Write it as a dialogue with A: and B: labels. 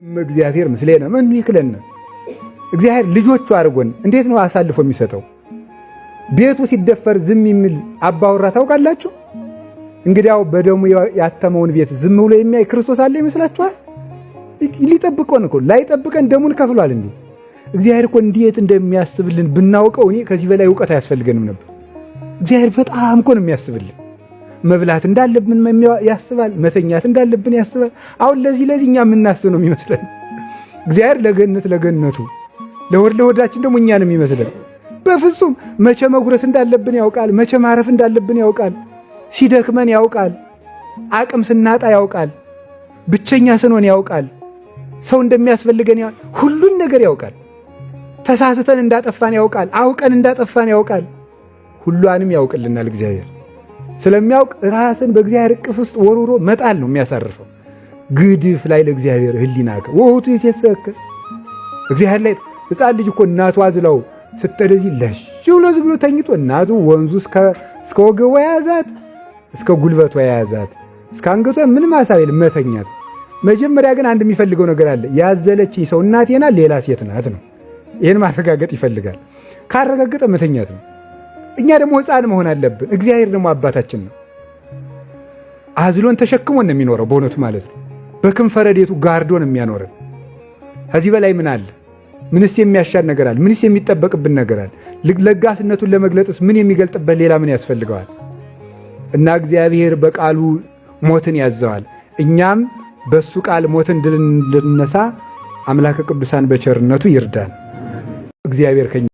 A: እግዚአብሔር ምስሌነ ምን ይክለነ እግዚአብሔር ልጆቹ አድርጎን እንዴት ነው አሳልፎ የሚሰጠው? ቤቱ ሲደፈር ዝም የሚል አባወራ ታውቃላችሁ? እንግዲያው በደሙ ያተመውን ቤት ዝም ብሎ የሚያይ ክርስቶስ አለ ይመስላችኋል? ሊጠብቀን እኮ ላይጠብቀን ደሙን ከፍሏል እንዴ! እግዚአብሔር እኮ እንዴት እንደሚያስብልን ብናውቀው እኔ ከዚህ በላይ ዕውቀት አያስፈልገንም ነበር። እግዚአብሔር በጣም እኮ ነው የሚያስብልን። መብላት እንዳለብን ያስባል፣ መተኛት እንዳለብን ያስባል። አሁን ለዚህ እኛ የምናስብ ነው የሚመስለን። እግዚአብሔር ለገነቱ ለሆዳችን ደግሞ እኛ ነው የሚመስለን። በፍጹም መቼ መጉረስ እንዳለብን ያውቃል፣ መቼ ማረፍ እንዳለብን ያውቃል፣ ሲደክመን ያውቃል፣ አቅም ስናጣ ያውቃል፣ ብቸኛ ስንሆን ያውቃል፣ ሰው እንደሚያስፈልገን ሁሉን ነገር ያውቃል። ተሳስተን እንዳጠፋን ያውቃል፣ አውቀን እንዳጠፋን ያውቃል። ሁሉንም ያውቅልናል እግዚአብሔር። ስለሚያውቅ ራስን በእግዚአብሔር እቅፍ ውስጥ ወሩሮ መጣል ነው የሚያሳርፈው። ግድፍ ላይ ለእግዚአብሔር ህሊናከ ወሁቱ ይሴሰከ እግዚአብሔር ላይ ሕፃን ልጅ እኮ እናቱ አዝላው ስትደዚህ ለሽ ብሎ ተኝቶ እናቱ ወንዙ እስከ ወገቧ ያዛት፣ እስከ ጉልበቷ ያዛት፣ እስከ አንገቷ ምንም ሐሳብ የለም መተኛት። መጀመሪያ ግን አንድ የሚፈልገው ነገር አለ። ያዘለችኝ ሰው እናቴና ሌላ ሴት ናት ነው። ይሄን ማረጋገጥ ይፈልጋል። ካረጋገጠ መተኛት ነው። እኛ ደግሞ ሕፃን መሆን አለብን። እግዚአብሔር ደግሞ አባታችን ነው። አዝሎን ተሸክሞን ነው የሚኖረው በእውነቱ ማለት ነው። በክንፈ ረድኤቱ ጋርዶ ነው የሚያኖረን። ከዚህ በላይ ምን አለ? ምንስ የሚያሻል ነገር አለ? ምንስ የሚጠበቅብን ነገር አለ? ለጋስነቱን ለመግለጥስ ምን የሚገልጥበት ሌላ ምን ያስፈልገዋል? እና እግዚአብሔር በቃሉ ሞትን ያዘዋል። እኛም በሱ ቃል ሞትን ድል እንድንነሳ አምላከ ቅዱሳን በቸርነቱ ይርዳን። እግዚአብሔር